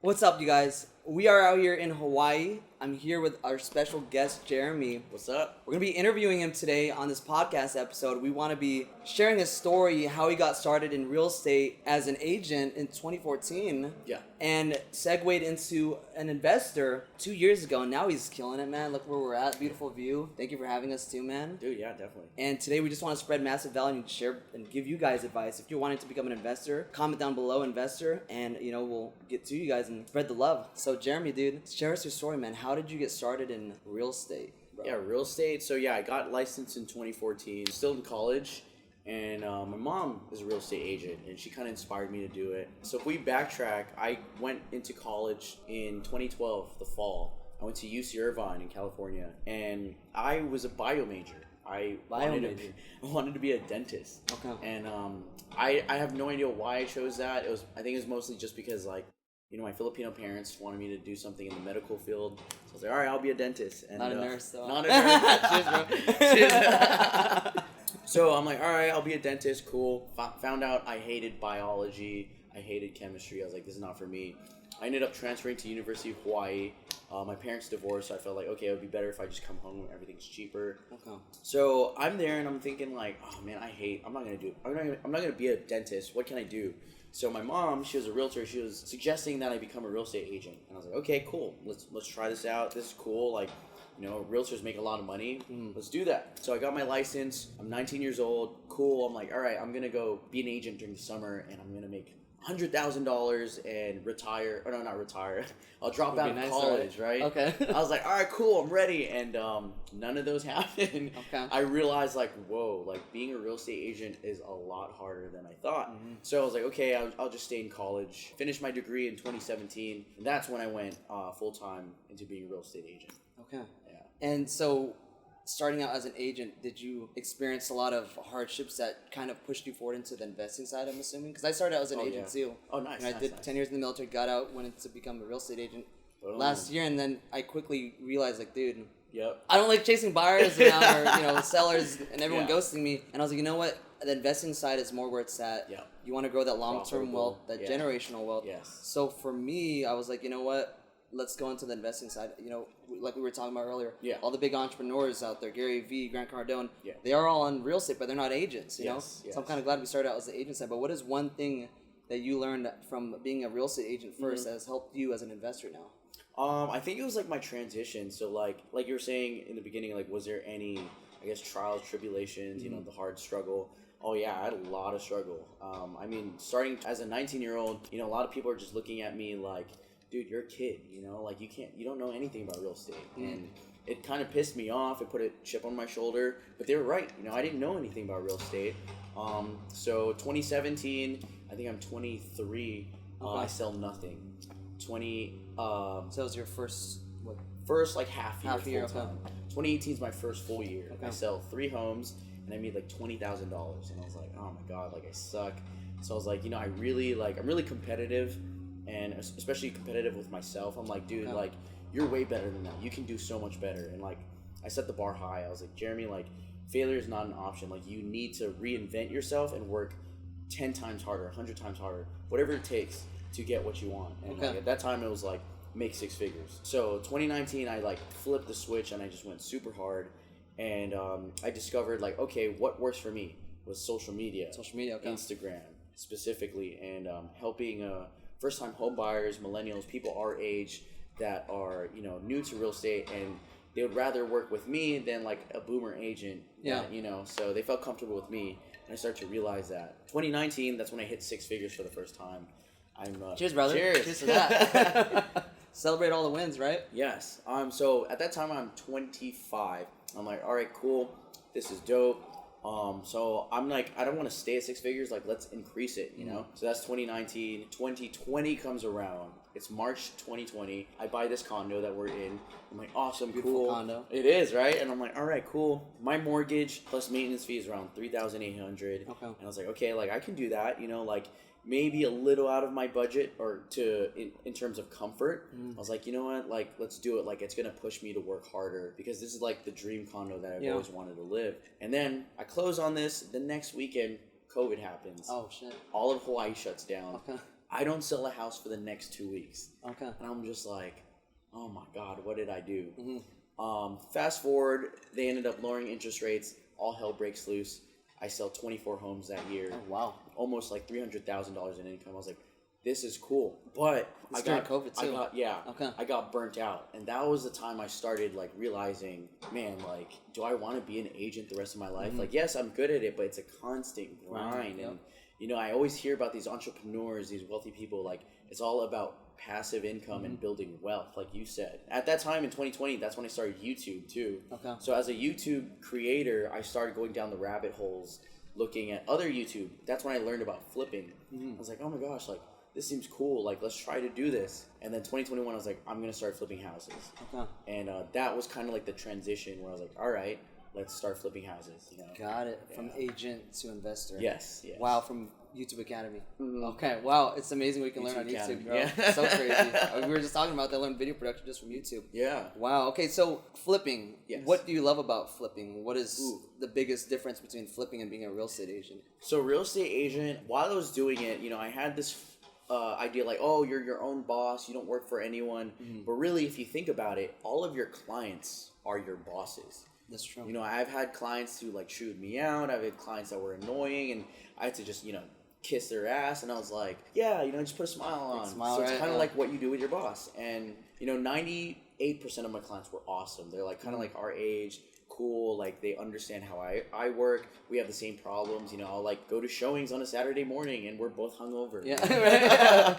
What's up, you guys? We are out here in Hawaii. I'm here with our special guest, Jeremy. What's up? We're going to be interviewing him today on this podcast episode. We want to be sharing his story, how he got started in real estate as an agent in 2014. Yeah. And segued into an investor 2 years ago. And now he's killing it, man. Look where we're at. Beautiful view. Thank you for having us too, man. Dude, yeah, definitely. And today we just want to spread massive value and share and give you guys advice. If you're wanting to become an investor, comment down below, investor, and we'll get to you guys and spread the love. So Jeremy, dude, share us your story, man. How did you get started in real estate, bro? Yeah, real estate. So yeah, I got licensed in 2014, still in college, and my mom is a real estate agent, and she kind of inspired me to do it. So if we backtrack, I went into college in 2012, the fall. I went to UC Irvine in California, and I was a bio major. I wanted to be a dentist. Okay. And I have no idea why I chose that. I think it was mostly just because my Filipino parents wanted me to do something in the medical field. So I was like, all right, I'll be a dentist. And, not a nurse, though. Not a nurse. Cheers, bro. So I'm like, all right, I'll be a dentist. Cool. Found out I hated biology. I hated chemistry. I was like, this is not for me. I ended up transferring to University of Hawaii. My parents divorced, so I felt like, okay, it would be better if I just come home and everything's cheaper. Okay. So I'm there and I'm thinking like, oh man, I'm not gonna be a dentist. What can I do? So my mom, she was a realtor. She was suggesting that I become a real estate agent, and I was like, okay, cool. Let's try this out. This is cool. Like, realtors make a lot of money. Let's do that. So I got my license. I'm 19 years old. Cool. I'm like, all right, I'm gonna go be an agent during the summer, and I'm gonna make $100,000 and retire. Or no, not retire. I'll drop out of college, right? Okay. I was like, all right, cool, I'm ready. And none of those happened. Okay. I realized whoa, being a real estate agent is a lot harder than I thought. Mm-hmm. So I was like, okay, I'll just stay in college. Finished my degree in 2017. And that's when I went full-time into being a real estate agent. Okay. Yeah. And so, starting out as an agent, did you experience a lot of hardships that kind of pushed you forward into the investing side, I'm assuming? Because I started out as an agent too. Oh, nice. And I did 10 years in the military, got out, went to become a real estate agent last year, and then I quickly realized, dude, yep. I don't like chasing buyers now, or sellers and everyone ghosting me. And I was like, you know what? The investing side is more where it's at. Yep. You want to grow that long-term wealth, that generational wealth. Yes. So for me, I was like, you know what? Let's go into the investing side. Like we were talking about earlier, all the big entrepreneurs out there, Gary Vee, Grant Cardone, they are all in real estate, but they're not agents, you know? Yes. So I'm kind of glad we started out as the agent side. But what is one thing that you learned from being a real estate agent first that has helped you as an investor now? I think it was my transition. So like you were saying in the beginning, was there any, I guess, trials, tribulations, the hard struggle? Oh yeah, I had a lot of struggle. Starting as a 19-year-old, a lot of people are just looking at me like, dude, you're a kid, you don't know anything about real estate. And it kind of pissed me off. It put a chip on my shoulder, but they were right. I didn't know anything about real estate. So 2017, I think I'm 23. I sell nothing. So it was your first half year full time. 2018 is my first full year. Okay. I sell 3 homes and I made $20,000, and I was like, oh my god, I suck. So I was like, I'm really competitive. And especially competitive with myself. I'm like, dude, you're way better than that. You can do so much better. And I set the bar high. I was like, Jeremy, failure is not an option. You need to reinvent yourself and work 10 times harder, 100 times harder, whatever it takes to get what you want. And at that time, it was make 6 figures. So 2019, I flipped the switch and I just went super hard. And I discovered okay, what works for me was social media, Instagram specifically, and helping first-time home buyers, millennials, people our age that are new to real estate, and they would rather work with me than a boomer agent. So they felt comfortable with me, and I started to realize that. 2019, that's when I hit 6 figures for the first time. Cheers, brother. Cheers to that. Celebrate all the wins, right? Yes. So at that time I'm 25. I'm like, all right, cool. This is dope. So I'm I don't want to stay at 6 figures. Let's increase it, So that's 2019. 2020 comes around. It's March 2020. I buy this condo that we're in. I'm like, awesome, beautiful cool. Condo. It is, right? And I'm like, all right, cool. My mortgage plus maintenance fee is around $3,800. Okay. And I was like, okay, I can do that, maybe a little out of my budget or in terms of comfort. I was like, you know what? Let's do it. It's going to push me to work harder because this is the dream condo that I've always wanted to live. And then I close on this. The next weekend, COVID happens. Oh, shit. All of Hawaii shuts down. Okay. I don't sell a house for the next 2 weeks. Okay. And I'm just like, oh my God, what did I do? Mm-hmm. Fast forward, they ended up lowering interest rates. All hell breaks loose. I sell 24 homes that year. Oh, wow. Almost like $300,000 in income. I was like, this is cool. But it's during COVID too. I got burnt out. And that was the time I started like realizing, man, like, do I want to be an agent the rest of my life? Like, yes, I'm good at it, but it's a constant grind. Yep. And, you know, I always hear about these entrepreneurs, these wealthy people, like, it's all about passive income and building wealth, like you said. At that time in 2020, that's when I started YouTube too. Okay. So as a YouTube creator, I started going down the rabbit holes, looking at other YouTube. That's when I learned about flipping. I was like, oh my gosh, like, this seems cool. Like, let's try to do this. And then 2021, I was like, I'm going to start flipping houses. Okay. And that was kind of like the transition where I was like, all right, let's start flipping houses. You know? Got it. From agent to investor. Yes. Wow, from YouTube Academy. Okay, wow. It's amazing what you can learn on Academy. YouTube, bro. Yeah. So crazy. We were just talking about that. I learned video production just from YouTube. Yeah. Wow. Okay, so flipping. Yes. What do you love about flipping? What is the biggest difference between flipping and being a real estate agent? So real estate agent, while I was doing it, you know, I had this idea like, oh, you're your own boss, you don't work for anyone. But really, if you think about it, all of your clients are your bosses. That's true. You know, I've had clients who like chewed me out. I've had clients that were annoying, and I had to just, you know, kiss their ass. And I was like, yeah, you know, just put a smile on. So it's kind of like what you do with your boss. And, you know, 98% of my clients were awesome. They're like kind of like our age, cool, like they understand how I work. We have the same problems. You know, I'll like go to showings on a Saturday morning and we're both hungover. Yeah.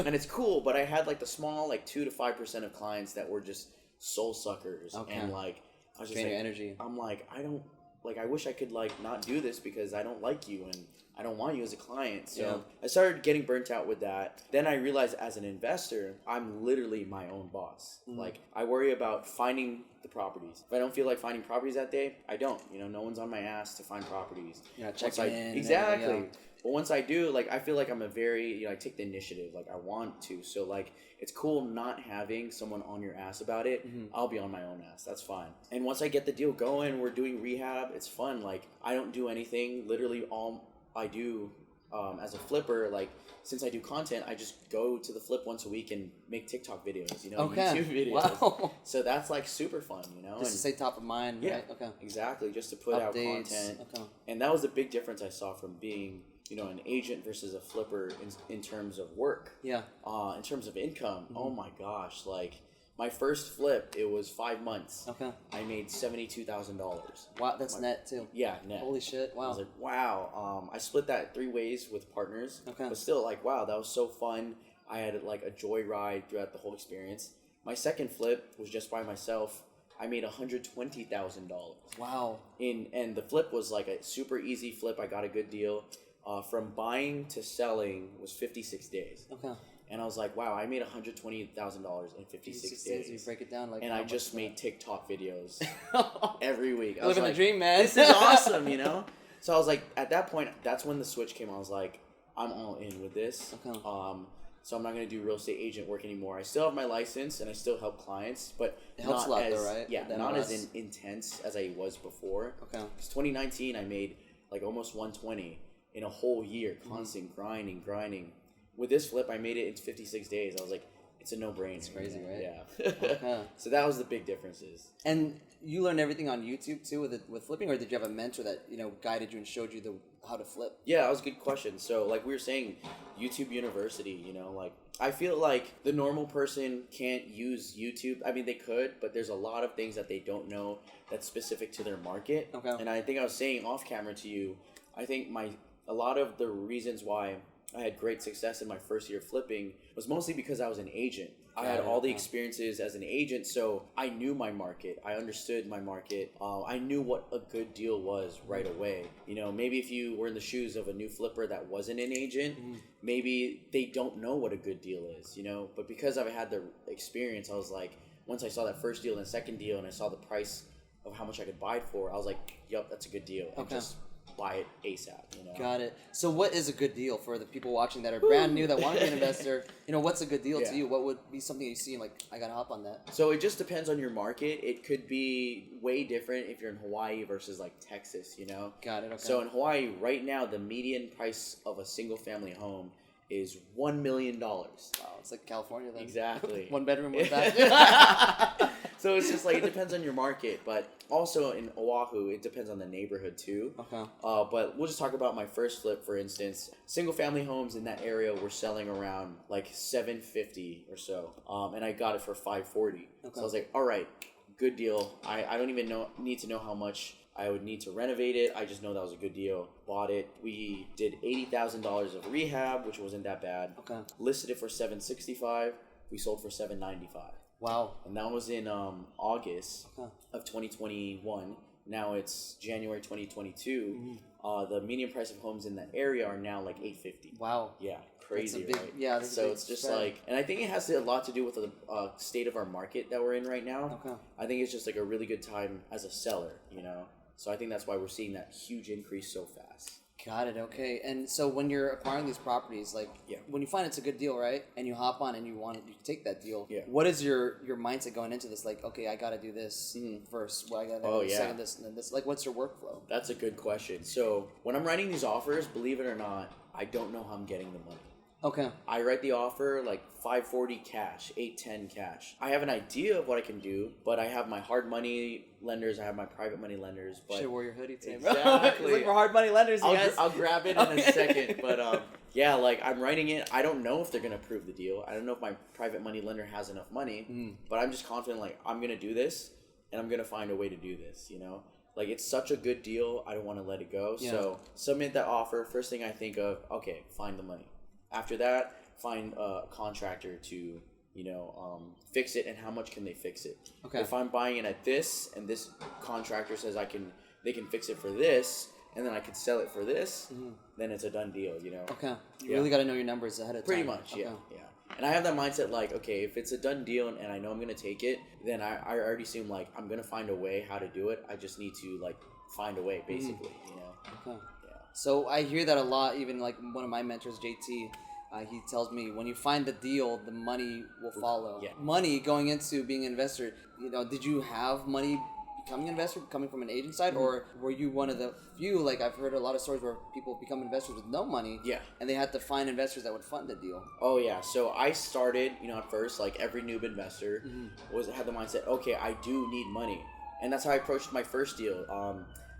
And it's cool, but I had like the small like 2 to 5% of clients that were just soul suckers. Okay. And like I was just like, energy. I'm like, I wish I could like not do this because I don't like you and I don't want you as a client. So I started getting burnt out with that. Then I realized as an investor, I'm literally my own boss. Like I worry about finding the properties. If I don't feel like finding properties that day, I don't. You know, no one's on my ass to find properties. Yeah, check in. Exactly. But once I do, like, I feel like I'm I take the initiative. Like, I want to. So, like, it's cool not having someone on your ass about it. I'll be on my own ass. That's fine. And once I get the deal going, we're doing rehab. It's fun. Like, I don't do anything. Literally, all I do as a flipper, like, since I do content, I just go to the flip once a week and make TikTok videos, you know, YouTube videos. Wow. So that's, like, super fun, you know? Just to stay top of mind, right? Okay. Exactly. Just to put out content. Okay. And that was the big difference I saw from being, you know, an agent versus a flipper in terms of work. Yeah. In terms of income, oh my gosh, like my first flip, it was 5 months. Okay. I made $72,000. Wow, that's net too. Yeah, net. Holy shit! Wow. I was like, wow. I split that 3 ways with partners. Okay. But still, like, wow, that was so fun. I had like a joyride throughout the whole experience. My second flip was just by myself. I made $120,000. Wow. And the flip was like a super easy flip. I got a good deal. From buying to selling was 56 days. Okay. And I was like, wow, I made $120,000 in 56 days. You break it down like. And I just made TikTok videos every week. Living the dream, man. This is awesome, you know? So I was like, at that point, that's when the switch came. I was like, I'm all in with this. Okay. So I'm not going to do real estate agent work anymore. I still have my license and I still help clients, but it helps a lot though, right? Yeah, not as intense as I was before. Okay. Because 2019, I made like almost 120 in a whole year, constant grinding. With this flip, I made it in 56 days. I was like, it's a no-brainer. It's crazy, right? Yeah. Okay. So that was the big differences. And you learned everything on YouTube too with flipping, or did you have a mentor that, you know, guided you and showed you how to flip? Yeah, that was a good question. So like we were saying, YouTube University, you know, like I feel like the normal person can't use YouTube. I mean, they could, but there's a lot of things that they don't know that's specific to their market. Okay. And I think I was saying off camera to you, I think a lot of the reasons why I had great success in my first year flipping was mostly because I was an agent. I had all the experiences as an agent, so I knew my market. I understood my market. I knew what a good deal was right away. You know, maybe if you were in the shoes of a new flipper that wasn't an agent, maybe they don't know what a good deal is, you know? But because I've had the experience, I was like, once I saw that first deal and the second deal and I saw the price of how much I could buy it for, I was like, yup, that's a good deal. And just buy it ASAP, you know? Got it. So what is a good deal for the people watching that are brand new, that want to be an investor? You know, what's a good deal to you? What would be something you see and like, I got to hop on that? So it just depends on your market. It could be way different if you're in Hawaii versus like Texas, you know? Got it, okay. So in Hawaii, right now, the median price of a single family home is $1 million. Wow, it's like California then. Exactly. 1 bedroom, 1 bath. So it's just like, it depends on your market, but also in Oahu, it depends on the neighborhood too. Okay. But we'll just talk about my first flip, for instance. Single family homes in that area were selling around like $750 or so. And I got it for $540. Okay. So I was like, all right, good deal. I don't even need to know how much I would need to renovate it. I just know that was a good deal. Bought it. We did $80,000 of rehab, which wasn't that bad. Okay. Listed it for $765. We sold for $795. Wow. And that was in August of 2021. Now it's January 2022. The median price of homes in that area are now like $850. Wow. Yeah. Crazy, big, right? Yeah. So it's just like, and I think it has a lot to do with the state of our market that we're in right now. Okay. I think it's just like a really good time as a seller, you know? So I think that's why we're seeing that huge increase so fast. Got it. Okay. And so when you're acquiring these properties, like when you find it's a good deal, right? And you hop on and you take that deal. Yeah. What is your mindset going into this? Like, okay, I got to do this first. Well, I got to do second this and then this. Like, what's your workflow? That's a good question. So when I'm writing these offers, believe it or not, I don't know how I'm getting the money. Okay. I write the offer like $540 cash, $810 cash. I have an idea of what I can do, but I have my hard money lenders, I have my private money lenders. But should wear your hoodie today, exactly. Look for hard money lenders, you guys. I'll grab it in a second, but yeah, like I'm writing it. I don't know if they're gonna approve the deal. I don't know if my private money lender has enough money, but I'm just confident. Like I'm gonna do this, and I'm gonna find a way to do this. You know. Like, it's such a good deal, I don't want to let it go. Yeah. So submit that offer. First thing I think of, okay, find the money. After that, find a contractor to, fix it, and how much can they fix it. Okay. If I'm buying it at this, and this contractor says they can fix it for this, and then I could sell it for this, then it's a done deal, Okay. You really got to know your numbers ahead of time. Pretty much, okay. Yeah. And I have that mindset like, okay, if it's a done deal and I know I'm going to take it, then I already assume like I'm going to find a way how to do it. I just need to like find a way basically, Okay. Yeah. So I hear that a lot, even like one of my mentors, JT, he tells me when you find the deal, the money will follow. Yeah. Money going into being an investor, did you have money becoming an investor coming from an agent side, or were you one of the few, like I've heard a lot of stories where people become investors with no money, and they had to find investors that would fund the deal? Oh yeah, so I started, at first, like every noob investor had the mindset, okay, I do need money, and that's how I approached my first deal.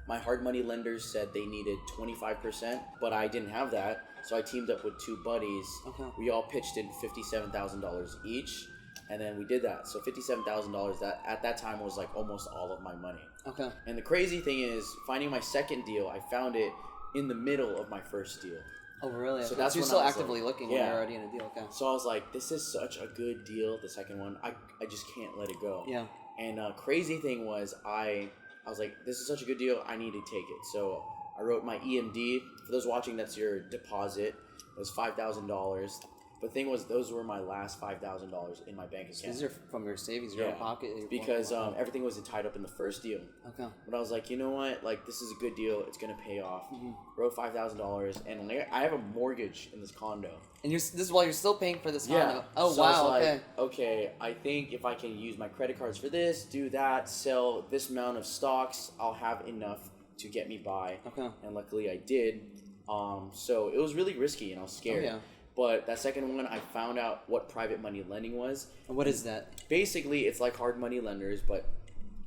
My hard money lenders said they needed 25%, but I didn't have that, so I teamed up with two buddies. Okay. We all pitched in $57,000 each. And then we did that. So $57,000, that at that time was like almost all of my money. Okay. And the crazy thing is, finding my second deal, I found it in the middle of my first deal. Oh, really? So that's you're still actively looking when you're already in a deal. Okay. So I was like, this is such a good deal, the second one. I just can't let it go. Yeah. And crazy thing was, I was like, this is such a good deal, I need to take it. So I wrote my EMD. For those watching, that's your deposit. It was $5,000. The thing was, those were my last $5,000 in my bank account. So these are from your savings, your own pocket? Because everything was tied up in the first deal. Okay. But I was like, you know what? Like, this is a good deal. It's going to pay off. Wrote $5,000, and I have a mortgage in this condo. And this is while you're still paying for this condo? Yeah. Oh, so wow, I was like, okay, I think if I can use my credit cards for this, do that, sell this amount of stocks, I'll have enough to get me by. Okay. And luckily I did. So it was really risky, and I was scared. Oh, yeah. But that second one, I found out what private money lending was. And what is that? Basically, it's like hard money lenders, but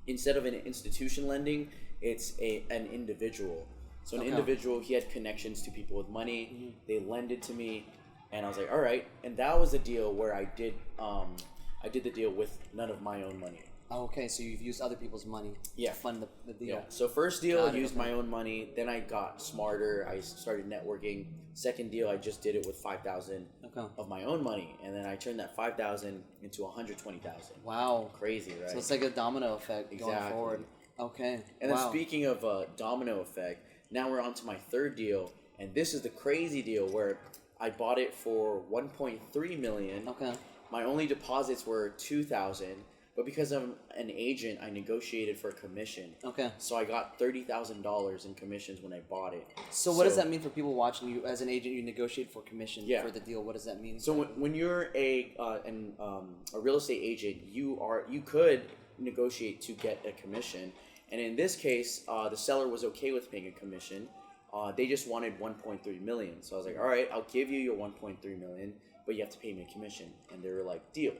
instead of an institution lending, it's an individual. So an individual, he had connections to people with money. They lended to me, and I was like, all right. And that was a deal where I did the deal with none of my own money. Oh, okay, so you've used other people's money to fund the deal. Yeah. So first deal, I used my own money. Then I got smarter. I started networking. Second deal, I just did it with $5,000 of my own money, and then I turned that $5,000 into $120,000. Wow, crazy, right? So it's like a domino effect going forward. Okay. And then speaking of domino effect, now we're on to my third deal, and this is the crazy deal where I bought it for $1.3 million. Okay. My only deposits were $2,000. But because I'm an agent, I negotiated for a commission. Okay. So I got $30,000 in commissions when I bought it. So what does that mean for people watching you? As an agent, you negotiate for commission for the deal. What does that mean? So when you're a real estate agent, you could negotiate to get a commission. And in this case, the seller was okay with paying a commission. they just wanted 1.3 million. So I was like, all right, I'll give you your 1.3 million, but you have to pay me a commission. And they were like, deal.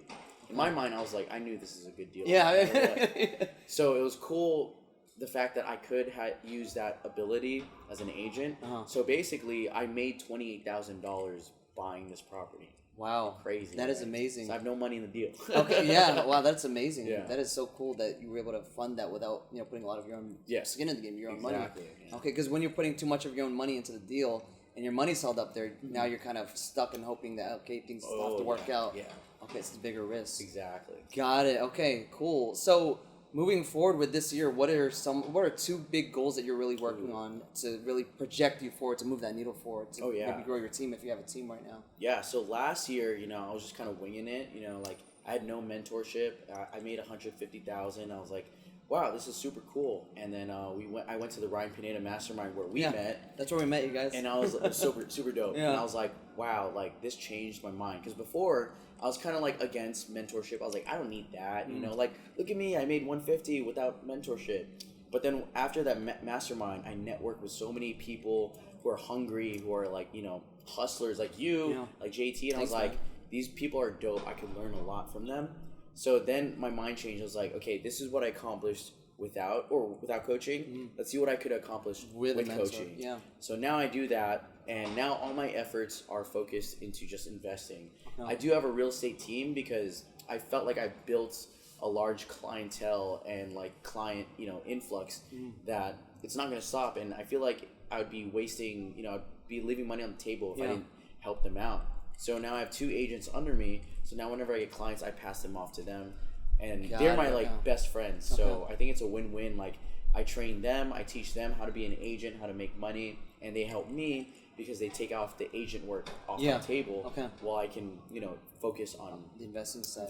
In my mind, I was like, I knew this is a good deal. Yeah. So it was cool, the fact that I could use that ability as an agent. So basically, I made $28,000 buying this property. Wow. Crazy. That is amazing. So I have no money in the deal. Okay, yeah. Wow, that's amazing. Yeah. That is so cool that you were able to fund that without, putting a lot of your own skin in the game, your own money. Yeah. Okay, because when you're putting too much of your own money into the deal and your money's held up there, now you're kind of stuck and hoping that, okay, things have to work out. Yeah. Okay, it's a bigger risk. Exactly. Got it. Okay, cool. So moving forward with this year, what are two big goals that you're really working on to really project you forward, to move that needle forward, to maybe grow your team if you have a team right now? Yeah, so last year, I was just kind of winging it, like I had no mentorship. I made $150,000. I was like, wow, this is super cool. And then I went to the Ryan Pineda Mastermind where we met. That's where we met, you guys. And it was super dope. Yeah. And I was like, wow, like this changed my mind. Because before, I was kind of like against mentorship. I was like, I don't need that. Like, look at me, I made 150 without mentorship. But then after that mastermind, I networked with so many people who are hungry, who are like, hustlers like you, like JT. And I was like, these people are dope. I could learn a lot from them. So then my mind changed. I was like, okay, this is what I accomplished without coaching. Let's see what I could accomplish with coaching. Yeah. So now I do that, and now all my efforts are focused into just investing. I do have a real estate team because I felt like I built a large clientele and like client, influx that it's not going to stop. And I feel like I would be wasting, I'd be leaving money on the table if I didn't help them out. So now I have 2 agents under me. So now whenever I get clients, I pass them off to them. And they're my best friends. So I think it's a win-win. Like I train them, I teach them how to be an agent, how to make money, and they help me because they take off the agent work off my table while I can, focus on the investing side.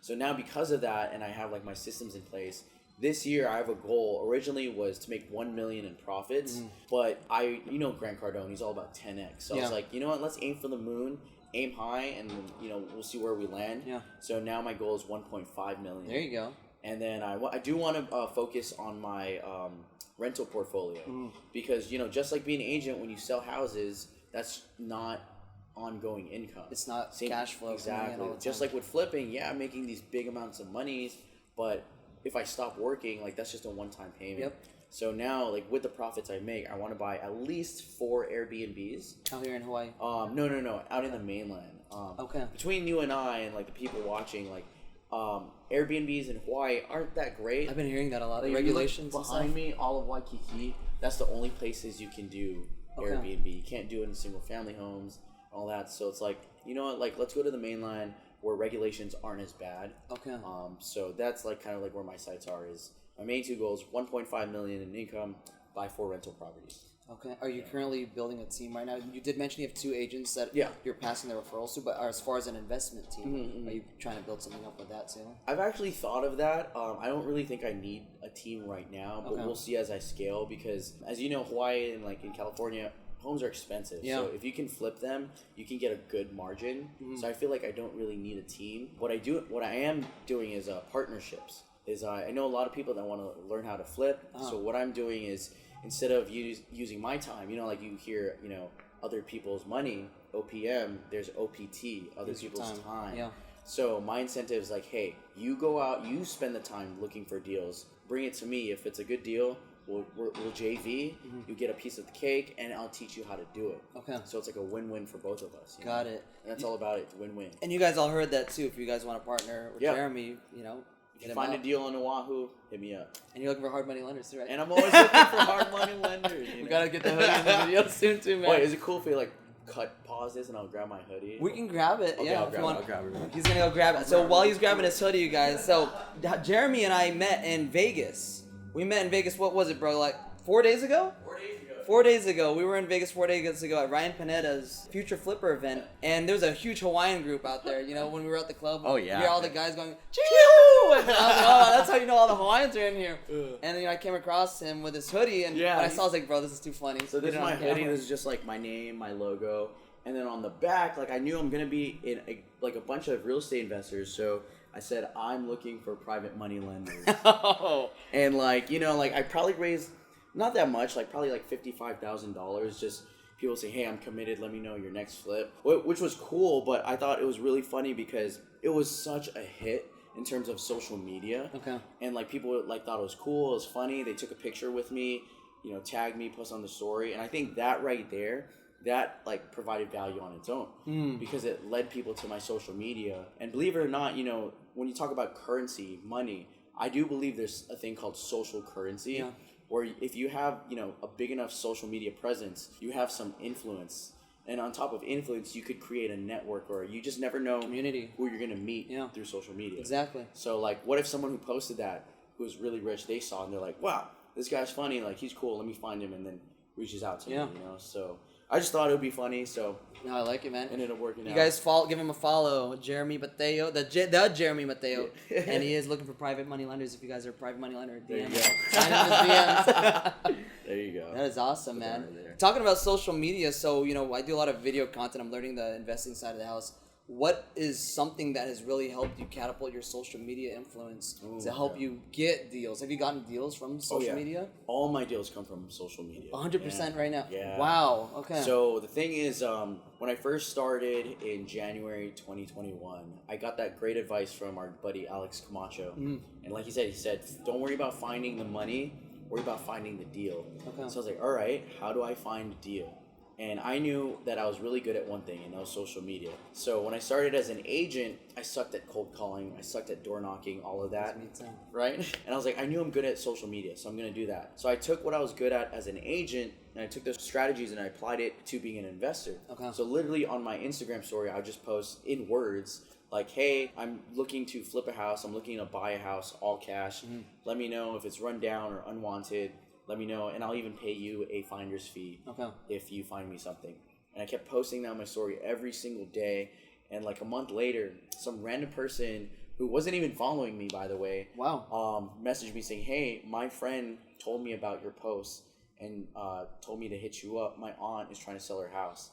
So now because of that, and I have like my systems in place, this year I have a goal. Originally was to make 1 million in profits, but Grant Cardone, he's all about 10x. So I was like, you know what, let's aim for the moon, aim high, and we'll see where we land. Yeah. So now my goal is 1.5 million. There you go. And then I do want to focus on my rental portfolio because just like being an agent, when you sell houses, that's not ongoing income. It's not cash flow. Exactly. Just like with flipping, I'm making these big amounts of monies, but if I stop working, like that's just a one-time payment. Yep. So now, like with the profits I make, I want to buy at least 4 Airbnbs. Out here in Hawaii? No, out in the mainland. Between you and I and like the people watching, like Airbnbs in Hawaii aren't that great. I've been hearing that a lot. The regulations behind me, all of Waikiki, that's the only places you can do Airbnb. You can't do it in single family homes, all that. So it's like, like let's go to the mainland where regulations aren't as bad. So that's like kind of like where my sights are. Is my main 2 goals: 1.5 million in income, buy 4 rental properties. Are you currently building a team right now? You did mention you have 2 agents that you're passing their referrals to, but as far as an investment team, are you trying to build something up with that too? I've actually thought of that. I don't really think I need a team right now, but we'll see as I scale because, as you know, Hawaii and like in California, homes are expensive. So if you can flip them, you can get a good margin. So I feel like I don't really need a team. What I am doing is partnerships. I know a lot of people that want to learn how to flip. So what I'm doing is, instead of using my time, like you hear, other people's money, OPM, there's OPT, other people's time. Yeah. So my incentive is like, hey, you go out, you spend the time looking for deals, bring it to me. If it's a good deal, we'll JV, you get a piece of the cake, and I'll teach you how to do it. So it's like a win-win for both of us. Got it. And that's all about it, win-win. And you guys all heard that too. If you guys want to partner with Jeremy, if you find a deal on Oahu, hit me up. And you're looking for hard money lenders too, right? And I'm always looking for hard money lenders. We gotta get the hoodie in the video soon too, man. Wait, is it cool if we pause this and I'll grab my hoodie? We can grab it. Okay, yeah, I'll grab it. He's gonna go grab it. So while he's grabbing his hoodie, you guys. So Jeremy and I met in Vegas. We met in Vegas. What was it, bro? Like 4 days ago? 4 days ago. 4 days ago, we were in Vegas 4 days ago at Ryan Pineda's Future Flipper event, and there was a huge Hawaiian group out there. When we were at the club, oh yeah, we hear all the guys going, "Choo!" And I was like, "Oh, that's how you know all the Hawaiians are in here." And then I came across him with his hoodie, and when I saw, I was like, "Bro, this is too funny." So this is my hoodie. This is just like my name, my logo, and then on the back, like I knew I'm gonna be in a bunch of real estate investors, so I said I'm looking for private money lenders. And I probably raised not that much, like probably like $55,000. Just people say, hey, I'm committed, let me know your next flip, which was cool. But I thought it was really funny because it was such a hit in terms of social media. Okay. And like people like thought it was cool, it was funny. They took a picture with me, you know, tagged me, post on the story. And I think that right there, that like provided value on its own because it led people to my social media. And believe it or not, you know, when you talk about currency, money, I do believe there's a thing called social currency where if you have, you know, a big enough social media presence, you have some influence. And on top of influence, you could create a network, or you just never know community who you're going to meet through social media. Exactly. So like, what if someone who posted that, who was really rich, they saw and they're like, wow, this guy's funny, like he's cool, let me find him, and then reaches out to me, you know? So I just thought it would be funny, so no, I like it, man. Ended up working out. You guys give him a follow, Jeremy Mateo, the Jeremy Mateo, and he is looking for private money lenders. If you guys are a private money lender, DM him. Sign him his DMs. There you go. That is awesome, man. Talking about social media, so you know I do a lot of video content. I'm learning the investing side of the house. What is something that has really helped you catapult your social media influence to help you get deals? Have you gotten deals from social media? All my deals come from social media. 100% right now? Yeah. Wow, okay. So the thing is, when I first started in January 2021, I got that great advice from our buddy Alex Camacho. And like he said, don't worry about finding the money, worry about finding the deal. Okay. So I was like, all right, how do I find a deal? And I knew that I was really good at one thing, and that was social media. So when I started as an agent, I sucked at cold calling, I sucked at door knocking, all of that, right? And I was like, I knew I'm good at social media, so I'm going to do that. So I took what I was good at as an agent, and I took those strategies and I applied it to being an investor. Okay. So literally on my Instagram story, I would just post in words, like, hey, I'm looking to flip a house, I'm looking to buy a house, all cash. Let me know if it's run down or unwanted. Let me know, and I'll even pay you a finder's fee if you find me something. And I kept posting that on my story every single day. And like a month later, some random person who wasn't even following me, by the way, messaged me saying, hey, my friend told me about your post and told me to hit you up. My aunt is trying to sell her house.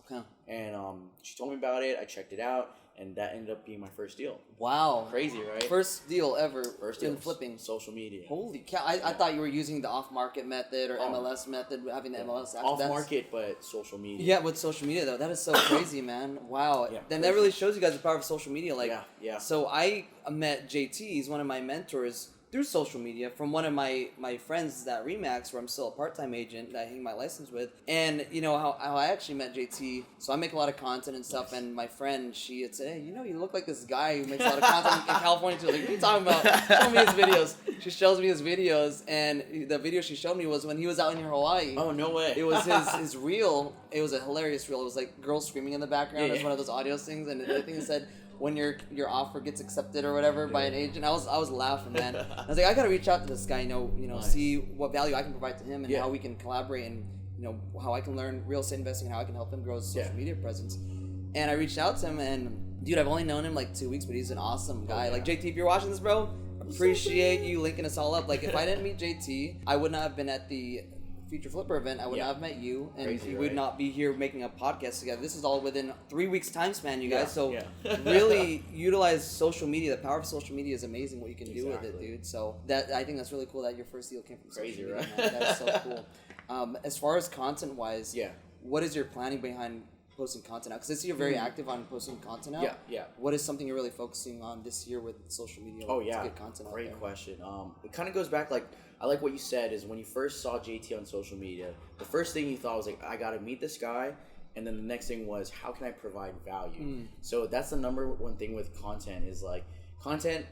And she told me about it. I checked it out. And that ended up being my first deal. Wow. Crazy, right? First deal ever in flipping. Social media. Holy cow. I thought you were using the off-market method or MLS method, having the MLS. Off-market, but social media. Yeah, with social media, though. That is so crazy, man. Wow. Yeah, then that really shows you guys the power of social media. Like, So I met JT. He's one of my mentors through social media from one of my friends at Remax, where I'm still a part-time agent that I hang my license with. And you know how I actually met JT. So I make a lot of content and stuff. And my friend, she had said, hey, you know, you look like this guy who makes a lot of content in California too. Like, what are you talking about? Show me his videos. She shows me his videos, and the video she showed me was when he was out in Hawaii. Oh, no way. It was his reel. It was a hilarious reel. It was like girls screaming in the background. It was one of those audio things, and the thing that said, when your offer gets accepted or whatever by an agent, I was laughing, man. I was like, I gotta reach out to this guy, see what value I can provide to him and how we can collaborate, and how I can learn real estate investing and how I can help him grow his social media presence. And I reached out to him, and dude, I've only known him like 2 weeks, but he's an awesome guy. Like, JT, if you're watching this, bro, appreciate you linking us all up. Like, if I didn't meet JT, I would not have been at the Future Flipper event. I would not have met you, and we would not be here making a podcast together. This is all within 3 weeks time span, you guys. So really utilize social media. The power of social media is amazing. What you can do with it, dude. So I think that's really cool that your first deal came from social media. Right? Man. That is so cool. As far as content wise, what is your planning behind posting content out? Because I see you're very active on posting content out. Yeah. What is something you're really focusing on this year with social media? To get content out there? Great question. It kind of goes back, like, I like what you said is when you first saw JT on social media, the first thing you thought was like, I gotta meet this guy, and then the next thing was, how can I provide value? So that's the number one thing with content is like, content,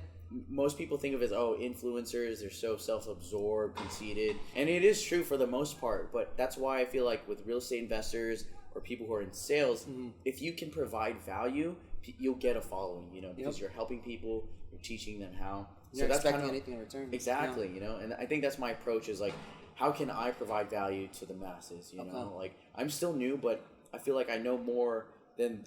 most people think of it as, influencers, they're so self-absorbed, conceited, and it is true for the most part, but that's why I feel like with real estate investors or people who are in sales, if you can provide value, you'll get a following, because you're helping people, you're teaching them how. You're not expecting anything in return. Exactly, and I think that's my approach is like, how can I provide value to the masses, know? Like, I'm still new, but I feel like I know more than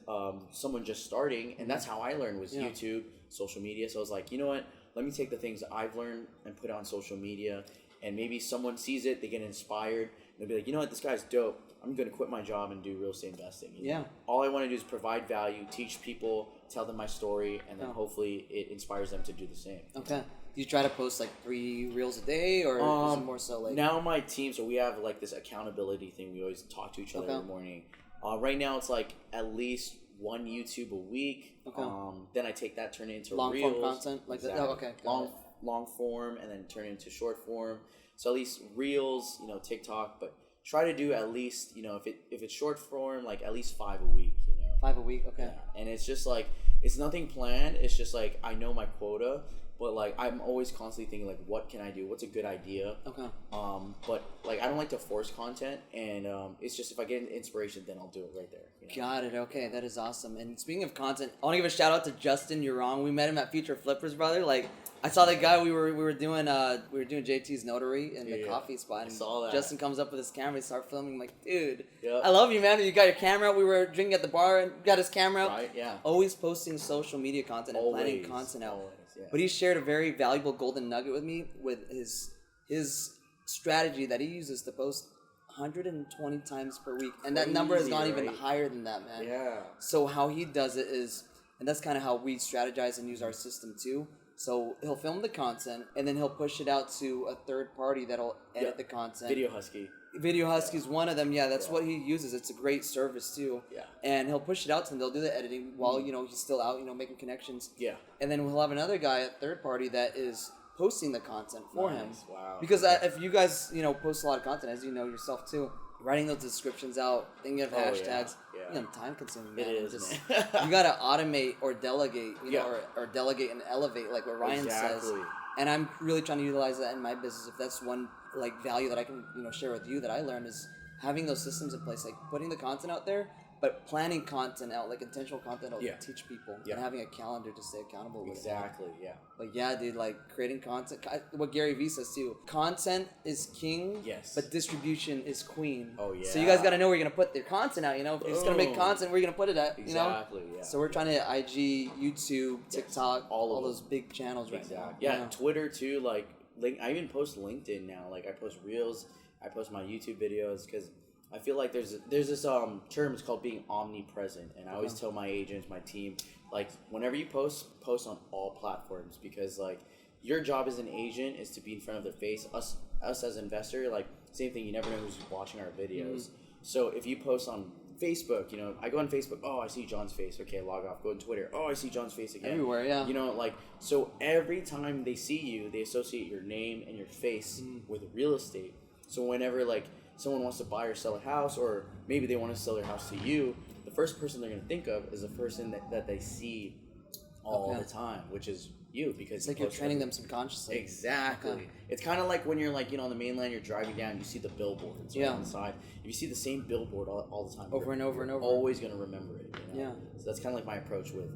someone just starting, and that's how I learned was YouTube, social media. So I was like, you know what, let me take the things that I've learned and put it on social media, and maybe someone sees it, they get inspired, they'll be like, you know what, this guy's dope. I'm going to quit my job and do real estate investing. You know? Yeah. All I want to do is provide value, teach people, tell them my story, and then hopefully it inspires them to do the same. Okay. Do you try to post like 3 reels a day, or is it more so like... Now my team, so we have like this accountability thing. We always talk to each other every morning. Right now it's like at least 1 YouTube a week. Okay. Then I take that, turn it into long reels. Form content? Like that? Oh, okay. Long form, and then turn it into short form. So at least reels, you know, TikTok, but try to do at least, you know, if it's short form, like at least 5 a week, you know. 5 a week, okay. Yeah. And it's just like, it's nothing planned. It's just like, I know my quota, but like I'm always constantly thinking like, what can I do? What's a good idea? Okay. But like I don't like to force content, and it's just if I get inspiration, then I'll do it right there. You know? Got it. Okay, that is awesome. And speaking of content, I want to give a shout out to Justin. You're wrong. We met him at Future Flippers, brother. Like I saw that guy. We were doing JT's notary in the coffee spot. And I saw that. Justin comes up with his camera. He starts filming. I'm like, dude, yep. I love you, man. You got your camera out. We were drinking at the bar and got his camera out. Right. Yeah. Always posting social media content and planning content out. Always. Yeah. But he shared a very valuable golden nugget with me with his strategy that he uses to post 120 times per week. And that number has gone even higher than that, man. Yeah. So how he does it is, and that's kind of how we strategize and use our system too. So he'll film the content and then he'll push it out to a third party that'll edit the content. Video Husky. Video Husky is one of them. Yeah, that's what he uses. It's a great service too. Yeah. And he'll push it out to them. They'll do the editing while, you know, he's still out, you know, making connections. Yeah. And then we'll have another guy at third party that is posting the content for him. Wow. Because if you guys, you know, post a lot of content, as you know yourself too, writing those descriptions out, thinking of hashtags, you know, time consuming, man. It is, just, man. you gotta automate or delegate, you know, or delegate and elevate, like what Ryan says. And I'm really trying to utilize that in my business. If that's one like value that I can, you know, share with you that I learned is having those systems in place, like putting the content out there, but planning content out, like intentional content out to teach people, and having a calendar to stay accountable with. Exactly, yeah. But yeah, dude, like creating content, what Gary Vee says too, content is king, but distribution is queen. Oh yeah. So you guys got to know where you're going to put their content out, you know? If you're just going to make content, where you're going to put it at, you know? Exactly, yeah. So we're trying to hit IG, YouTube, TikTok, all those big channels right now. Yeah, Twitter too, like, I even post LinkedIn now. Like I post reels, I post my YouTube videos, because I feel like there's this term, it's called being omnipresent, and I always tell my agents, my team, like whenever you post on all platforms, because like your job as an agent is to be in front of their face. Us as an investor, like same thing. You never know who's watching our videos. So if you post on Facebook, you know, I go on Facebook, oh, I see John's face. Okay, log off. Go on Twitter. Oh, I see John's face again. Everywhere, yeah. You know, like, so every time they see you, they associate your name and your face with real estate. So whenever, like, someone wants to buy or sell a house, or maybe they want to sell their house to you, the first person they're going to think of is a person that they see all the time, which is you, because it's like you're training them subconsciously. Exactly. It's kind of like when you're like, you know, on the mainland, you're driving down, you see the billboards on the side. If you see the same billboard all the time, over and over and over, always going to remember it. You know? Yeah. So that's kind of like my approach with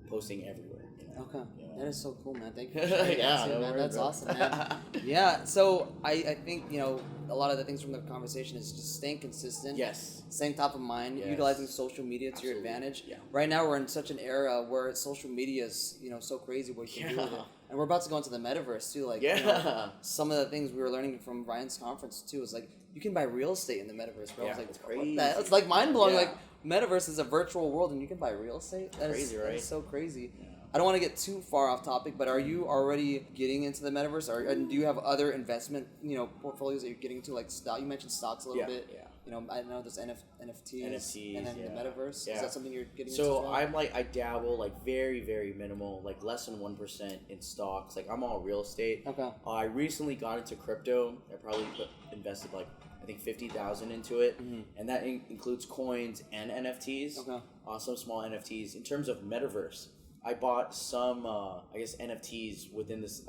posting everywhere. You know? Okay. Yeah. That is so cool, man. Thank you for sharing that too, man. That's awesome, man. Yeah. So I think, you know, a lot of the things from the conversation is just staying consistent. Yes. Staying top of mind, utilizing social media to your advantage. Yeah. Right now we're in such an era where social media is, you know, so crazy what you can do with it. And we're about to go into the metaverse too. Like, you know, some of the things we were learning from Ryan's conference too is like, you can buy real estate in the metaverse, bro. I was like, it's crazy. It's like mind blowing. Like, metaverse is a virtual world and you can buy real estate. That crazy, right? That is so crazy. Yeah. I don't want to get too far off topic, but are you already getting into the metaverse? And do you have other investment, you know, portfolios that you're getting into, like stock? You mentioned stocks a little bit. Yeah. You know, I know there's NFTs, and then the metaverse. Yeah. Is that something you're getting into? So I'm like, I dabble like very, very minimal, like less than 1% in stocks. Like I'm all real estate. Okay. I recently got into crypto. I probably invested like, I think 50,000 into it, and that includes coins and NFTs. Okay. Some small NFTs. In terms of metaverse, I bought some, I guess, NFTs within this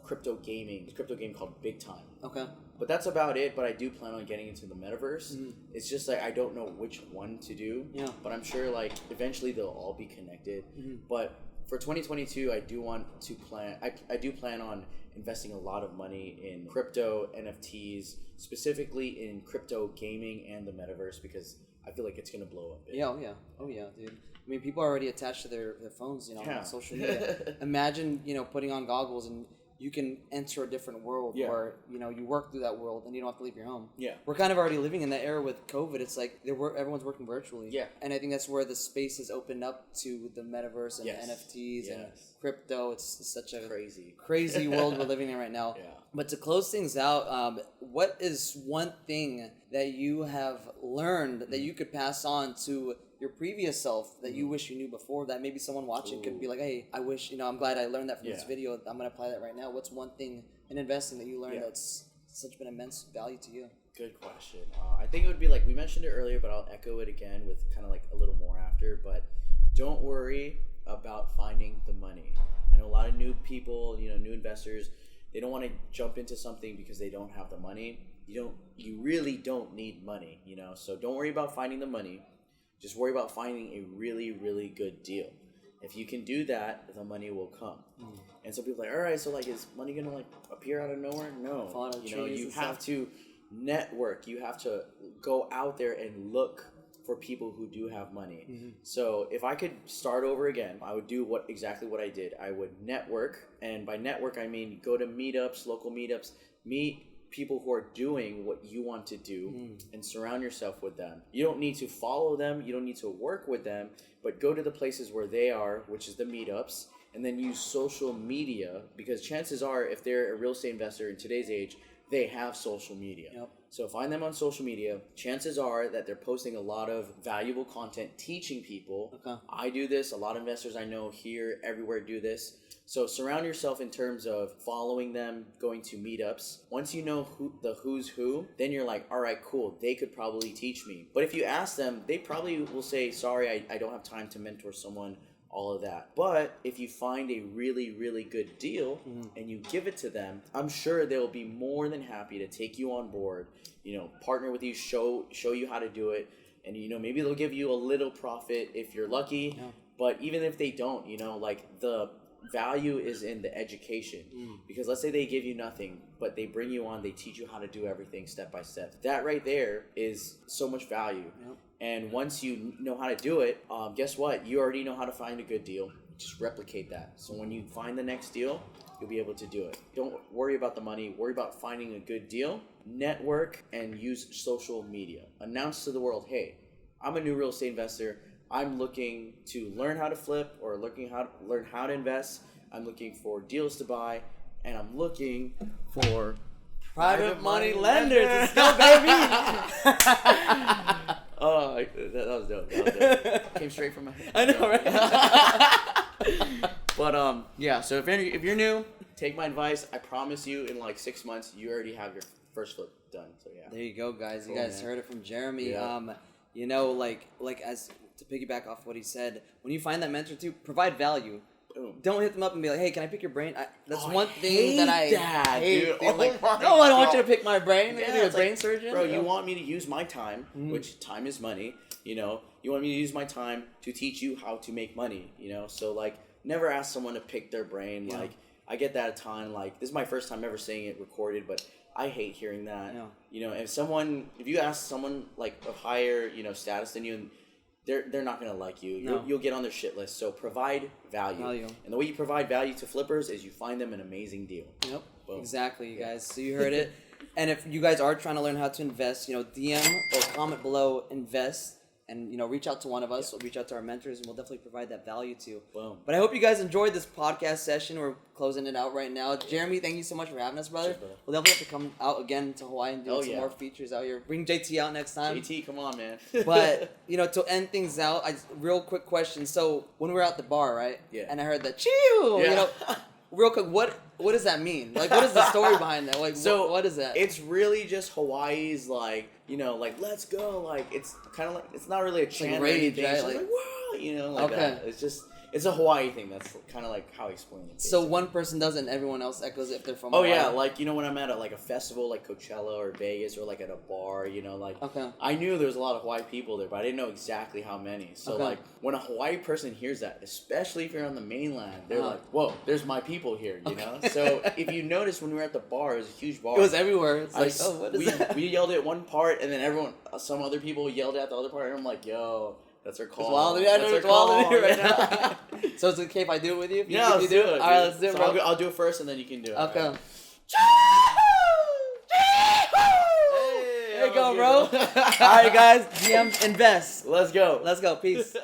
crypto game called Big Time. Okay. But that's about it. But I do plan on getting into the metaverse. It's just like I don't know which one to do. Yeah. But I'm sure like eventually they'll all be connected. But for 2022, I do want to plan. I do plan on investing a lot of money in crypto, NFTs, specifically in crypto gaming and the metaverse, because I feel like it's gonna blow up. Yeah, oh yeah, dude. I mean, people are already attached to their phones, you know, on social media. Imagine, you know, putting on goggles and you can enter a different world where, you know, you work through that world and you don't have to leave your home. Yeah. We're kind of already living in that era with COVID. It's like everyone's working virtually. Yeah. And I think that's where the space has opened up to the metaverse and NFTs and crypto. It's such a crazy world we're living in right now. Yeah. But to close things out, what is one thing that you have learned that you could pass on to your previous self that you wish you knew before, that maybe someone watching could be like, hey, I wish, you know, I'm glad I learned that from this video. I'm going to apply that right now. What's one thing in investing that you learned that's such been immense value to you? Good question. I think it would be like, we mentioned it earlier, but I'll echo it again with kind of like a little more after, but don't worry about finding the money. I know a lot of new people, you know, new investors, they don't want to jump into something because they don't have the money. You really don't need money, you know, so don't worry about finding the money. Just worry about finding a really, really good deal. If you can do that, the money will come. And so people are like, all right, so like, is money gonna like appear out of nowhere? No. You know, you have to network. You have to go out there and look for people who do have money. So if I could start over again, I would do exactly what I did. I would network, and by network I mean go to meetups, local meetups, meet people who are doing what you want to do and surround yourself with them. You don't need to follow them, you don't need to work with them, but go to the places where they are, which is the meetups, and then use social media, because chances are if they're a real estate investor in today's age, they have social media. So find them on social media. Chances are that they're posting a lot of valuable content teaching people. I do this, a lot of investors I know here, everywhere do this. So surround yourself in terms of following them, going to meetups. Once you know who's who, then you're like, all right, cool, they could probably teach me. But if you ask them, they probably will say, sorry, I don't have time to mentor someone, all of that. But if you find a really, really good deal and you give it to them, I'm sure they'll be more than happy to take you on board, you know, partner with you, show you how to do it. And, you know, maybe they'll give you a little profit if you're lucky. But even if they don't, you know, like the value is in the education. Because let's say they give you nothing, but they bring you on, they teach you how to do everything step by step. That right there is so much value. And once you know how to do it, guess what? You already know how to find a good deal. Just replicate that. So when you find the next deal, you'll be able to do it. Don't worry about the money. Worry about finding a good deal. Network and use social media. Announce to the world, hey, I'm a new real estate investor. I'm looking to learn how to flip or learn how to invest. I'm looking for deals to buy, and I'm looking for private money lenders. Let's go, baby. Oh, that was dope. Came straight from my head. I know, right? But yeah. So if you're new, take my advice. I promise you, in like 6 months, you already have your first flip done. So yeah. There you go, guys. Cool, you guys heard it from Jeremy. You know, like as to piggyback off what he said, when you find that mentor too, provide value. Don't hit them up and be like, hey, can I pick your brain? That's one thing that I hate. Dude. Oh like, no, I don't want you to pick my brain. Yeah, you're a brain surgeon. Bro, you want me to use my time, which time is money, you know. You want me to use my time to teach you how to make money, you know. So, like, never ask someone to pick their brain. Like, I get that a ton. Like, this is my first time ever saying it recorded, but I hate hearing that. You know, if you ask someone, like, of higher, you know, status than you, and they're not going to like you. You'll get on their shit list. So provide value. And the way you provide value to flippers is you find them an amazing deal. Boom. Exactly, you guys. So you heard it. And if you guys are trying to learn how to invest, you know, DM or comment below invest. And, you know, reach out to one of us, or reach out to our mentors, and we'll definitely provide that value to you. Boom. But I hope you guys enjoyed this podcast session. We're closing it out right now. Jeremy, thank you so much for having us, brother. Sure, brother. We'll definitely have to come out again to Hawaii and do some more features out here. Bring JT out next time. JT, come on, man. But, you know, to end things out, real quick question. So, when we were at the bar, right? Yeah. And I heard that, chill, you know, real quick, what does that mean? Like, what is the story behind that? Like, so what is that? It's really just Hawaii's, like, you know, like, let's go. Like, it's kind of like, it's not really a chant like or rage, anything. right? It's Like, whoa, you know, like that. It's just, it's a Hawaii thing. That's kind of like how I explain it. So one person does it and everyone else echoes if they're from Oh, Hawaii. yeah. Like, you know, when I'm at a festival like Coachella or Vegas or like at a bar, you know, like, I knew there was a lot of Hawaii people there, but I didn't know exactly how many. So, like, when a Hawaii person hears that, especially if you're on the mainland, they're like, whoa, there's my people here, you know? So, if you notice when we were at the bar, it was a huge bar. It was everywhere. It's like, what is that? We yelled at one part, and then some other people yelled at the other part, and I'm like, yo, That's our call. It's wild. Yeah, I know That's it's our wild in call. here right now. So it's okay if I do it with you? Yeah, let's do it. All right, let's do it, So bro. I'll do it first, and then you can do it. Okay. Right? There you go, bro. All right, guys. GM invest. Let's go. Let's go. Peace.